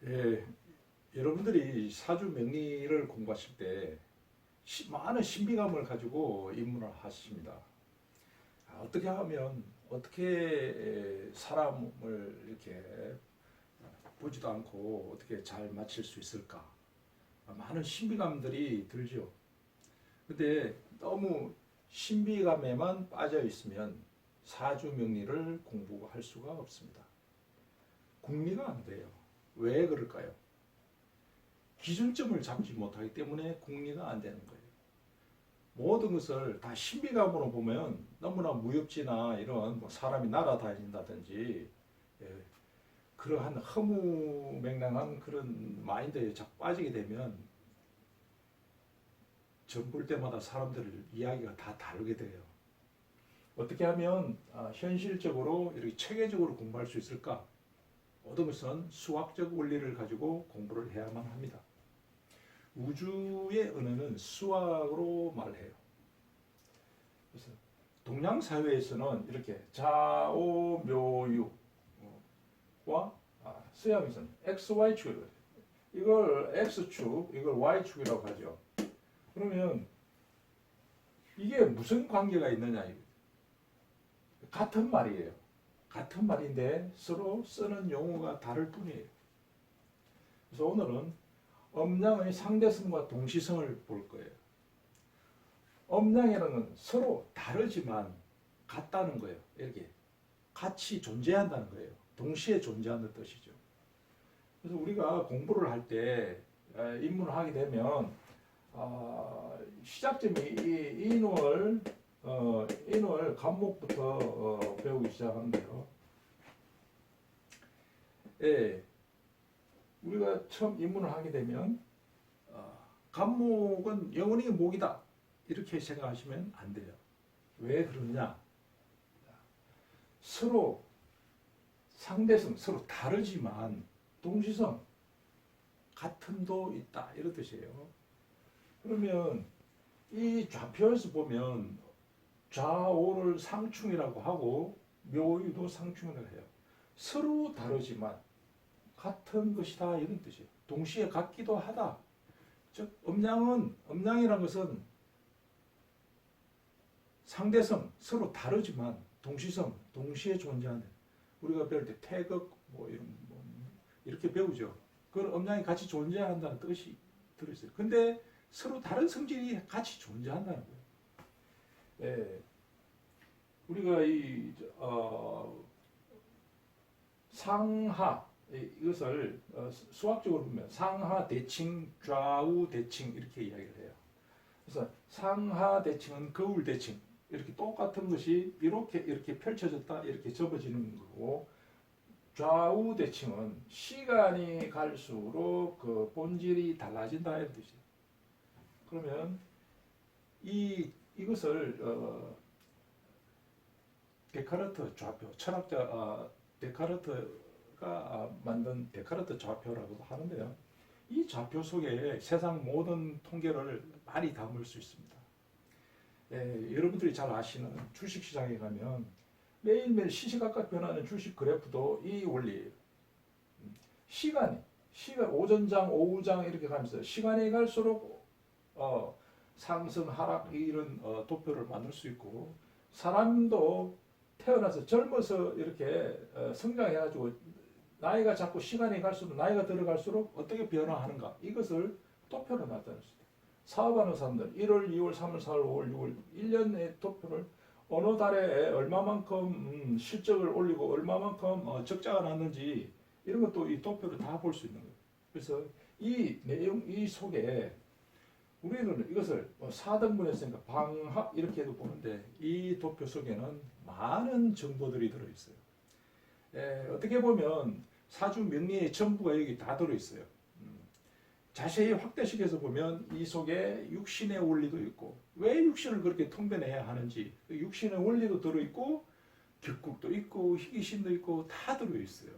예, 여러분들이 사주 명리를 공부하실 때 많은 신비감을 가지고 입문을 하십니다. 어떻게 하면 어떻게 사람을 이렇게 보지도 않고 어떻게 잘 맞힐 수 있을까? 많은 신비감들이 들죠. 근데 너무 신비감에만 빠져 있으면 사주 명리를 공부할 수가 없습니다. 궁리가 안 돼요. 왜 그럴까요? 기준점을 잡지 못하기 때문에 궁리가 안 되는 거예요. 모든 것을 다 신비감으로 보면 너무나 무협지나 이런 뭐 사람이 날아다닌다든지, 예, 그러한 허무맹랑한 그런 마인드에 자꾸 빠지게 되면 점 볼 때마다 사람들 이야기가 다 다르게 돼요. 어떻게 하면 현실적으로 이렇게 체계적으로 공부할 수 있을까? 모든 것은 수학적 원리를 가지고 공부를 해야만 합니다. 우주의 언어는 수학으로 말해요. 그래서 동양 사회에서는 이렇게 좌오묘유와 서양에서는 XY축, 이걸 X축, 이걸 Y축이라고 하죠. 그러면 이게 무슨 관계가 있느냐? 같은 말이에요. 같은 말인데 서로 쓰는 용어가 다를 뿐이에요. 그래서 오늘은 음양의 상대성과 동시성을 볼 거예요. 음양이라는 건 서로 다르지만 같다는 거예요. 이렇게 같이 존재한다는 거예요. 동시에 존재하는 뜻이죠. 그래서 우리가 공부를 할 때 입문을 하게 되면 시작점이 인월 간목부터 배우기 시작하는데요. 예, 우리가 처음 입문을 하게 되면 간목은 영원히 목이다 이렇게 생각하시면 안 돼요. 왜 그러냐? 서로 상대성, 서로 다르지만 동시성, 같음도 있다 이런 뜻이에요. 그러면 이 좌표에서 보면 좌오를 상충이라고 하고 묘유도 상충이라고 해요. 서로 다르지만 같은 것이다 이런 뜻이에요. 동시에 같기도 하다. 즉 음양이라는 것은 상대성, 서로 다르지만 동시성, 동시에 존재하는, 우리가 배울 때 태극 뭐 이런 뭐 이렇게 배우죠. 그건 음양이 같이 존재한다는 뜻이 들어있어요. 근데 서로 다른 성질이 같이 존재한다는 거예요. 예, 우리가 상하, 이것을 수학적으로 보면 상하 대칭, 좌우 대칭 이렇게 이야기를 해요. 그래서 상하 대칭은 거울 대칭, 이렇게 똑같은 것이 이렇게 펼쳐졌다 이렇게 접어지는 거고, 좌우 대칭은 시간이 갈수록 그 본질이 달라진다 이런 뜻이에요. 그러면 이것을 데카르트 좌표, 철학자 데카르트가 만든 데카르트 좌표라고도 하는데요. 이 좌표 속에 세상 모든 통계를 많이 담을 수 있습니다. 여러분들이 잘 아시는 주식시장에 가면 매일매일 시시각각 변하는 주식 그래프도 이 원리예요. 시간 오전장, 오후장 이렇게 가면서 시간이 갈수록 상승, 하락 이런 도표를 만들 수 있고, 사람도 태어나서 젊어서 이렇게 성장해가지고 나이가 자꾸 시간이 갈수록 나이가 들어갈수록 어떻게 변화하는가 이것을 도표로 나타낼 수 있다. 사업하는 사람들 1월, 2월, 3월, 4월, 5월, 6월 1년의 도표를 어느 달에 얼마만큼 실적을 올리고 얼마만큼 적자가 났는지 이런 것도 이 도표로 다 볼 수 있는 거예요. 그래서 이 내용 이 속에 우리는 이것을 4등분해서 했으니까 방합 이렇게 해도 보는데 이 도표 속에는 많은 정보들이 들어있어요. 어떻게 보면 사주 명리의 전부가 여기 다 들어있어요. 자세히 확대시켜서 보면 이 속에 육신의 원리도 있고, 왜 육신을 그렇게 통변해야 하는지 육신의 원리도 들어있고 격국도 있고 희귀신도 있고 다 들어있어요.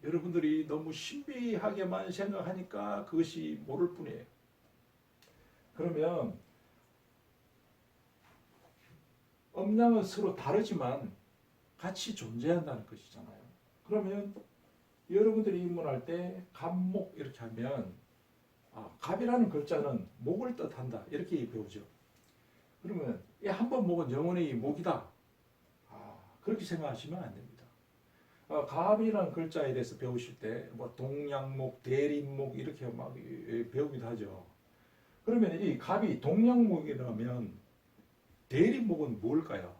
여러분들이 너무 신비하게만 생각하니까 그것이 모를 뿐이에요. 그러면 음양은 서로 다르지만 같이 존재한다는 것이잖아요. 그러면 여러분들이 입문할 때 갑목 이렇게 하면 갑이라는 글자는 목을 뜻한다 이렇게 배우죠. 그러면 이 한 번 목은 영원히 목이다. 그렇게 생각하시면 안 됩니다. 갑이라는 글자에 대해서 배우실 때 뭐 동양목, 대림목 이렇게 막 배우기도 하죠. 그러면 이 갑이 동양목이라면 대림목은 뭘까요?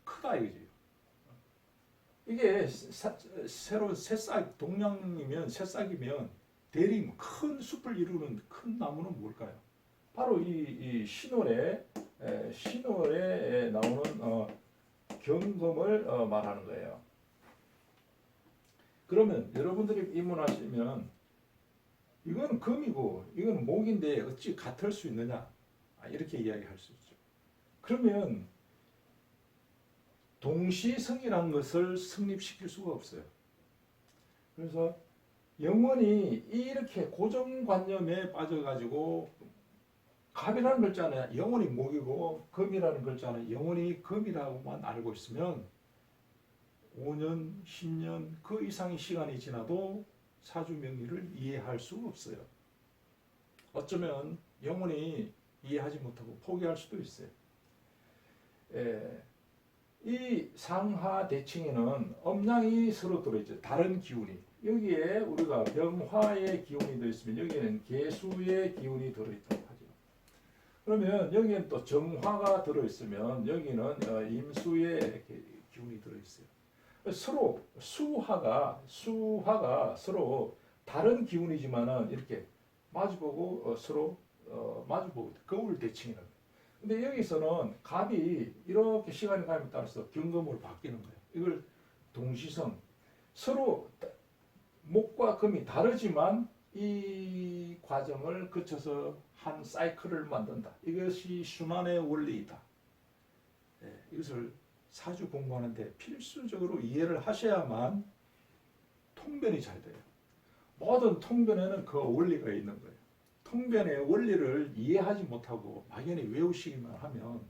크다 이거지. 이게 새로 새싹 동양이면 새싹이면 대림 큰 숲을 이루는 큰 나무는 뭘까요? 바로 이 신월에 나오는 경금을 말하는 거예요. 그러면 여러분들이 입문하시면 이건 금이고 이건 목인데 어찌 같을 수 있느냐 이렇게 이야기할 수 있죠. 그러면 동시성이라는 것을 성립시킬 수가 없어요. 그래서 영원히 이렇게 고정관념에 빠져가지고 갑이라는 글자는 영원히 목이고 금이라는 글자는 영원히 금이라고만 알고 있으면 5년, 10년 그 이상의 시간이 지나도 사주명리를 이해할 수 없어요. 어쩌면 영원히 이해하지 못하고 포기할 수도 있어요. 이 상하대칭에는 음양이 서로 들어있죠. 다른 기운이. 여기에 우리가 병화의 기운이 들어있으면 여기에는 개수의 기운이 들어있다고 하죠. 그러면 여기에는 또 정화가 들어있으면 여기는 임수의 기운이 들어있어요. 서로 수화가 서로 다른 기운이지만은 이렇게 마주보고 서로 마주보고 거울 대칭이라고. 근데 여기서는 갑이 이렇게 시간이 가면 따라서 경금으로 바뀌는 거예요. 이걸 동시성. 서로 목과 금이 다르지만 이 과정을 거쳐서 한 사이클을 만든다. 이것이 순환의 원리이다. 이것을 사주 공부하는데 필수적으로 이해를 하셔야만 통변이 잘 돼요. 모든 통변에는 그 원리가 있는 거예요. 통변의 원리를 이해하지 못하고 막연히 외우시기만 하면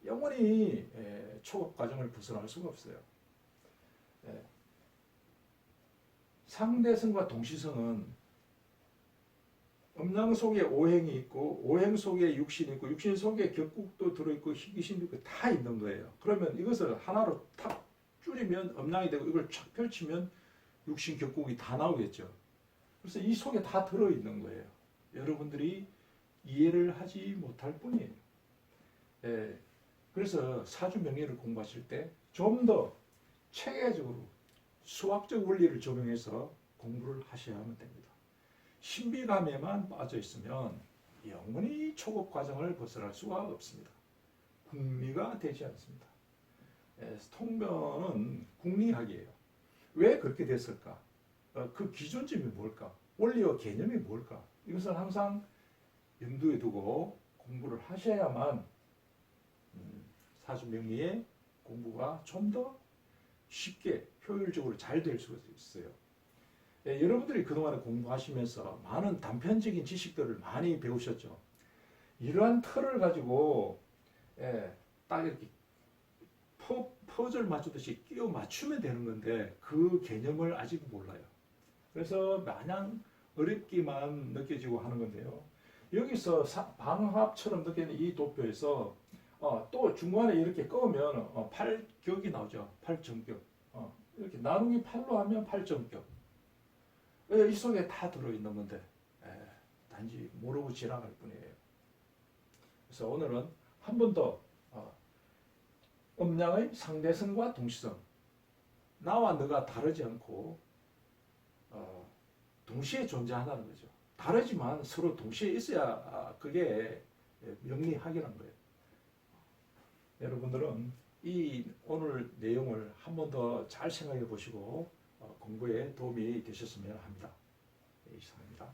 영원히 초급 과정을 벗어날 수가 없어요. 상대성과 동시성은 음양 속에 오행이 있고 오행 속에 육신이 있고 육신 속에 격국도 들어있고 희귀신도 있고 다 있는 거예요. 그러면 이것을 하나로 탁 줄이면 음양이 되고 이걸 쫙 펼치면 육신 격국이 다 나오겠죠. 그래서 이 속에 다 들어있는 거예요. 여러분들이 이해를 하지 못할 뿐이에요. 그래서 사주 명리를 공부하실 때 좀 더 체계적으로 수학적 원리를 적용해서 공부를 하셔야만 됩니다. 신비감에만 빠져 있으면 영원히 초급 과정을 벗어날 수가 없습니다. 궁리가 되지 않습니다. 통변은 궁리학이에요. 왜 그렇게 됐을까? 그 기존점이 뭘까? 원리와 개념이 뭘까? 이것을 항상 염두에 두고 공부를 하셔야만 사주명리의 공부가 좀 더 쉽게 효율적으로 잘 될 수가 있어요. 여러분들이 그동안에 공부하시면서 많은 단편적인 지식들을 많이 배우셨죠. 이러한 틀을 가지고 딱 이렇게 퍼즐 맞추듯이 끼워 맞추면 되는 건데 그 개념을 아직 몰라요. 그래서 마냥 어렵기만 느껴지고 하는 건데요. 여기서 방합처럼 느껴지는 이 도표에서 또 중간에 이렇게 꺼면 팔격이 나오죠. 팔정격. 이렇게 나누기 8로 하면 팔정격. 이 속에 다 들어있는 건데 단지 모르고 지나갈 뿐이에요. 그래서 오늘은 한 번 더 음양의 상대성과 동시성, 나와 너가 다르지 않고 동시에 존재한다는 거죠. 다르지만 서로 동시에 있어야 그게 명리학이라는 거예요. 여러분들은 이 오늘 내용을 한 번 더 잘 생각해 보시고 공부에 도움이 되셨으면 합니다. 이상입니다.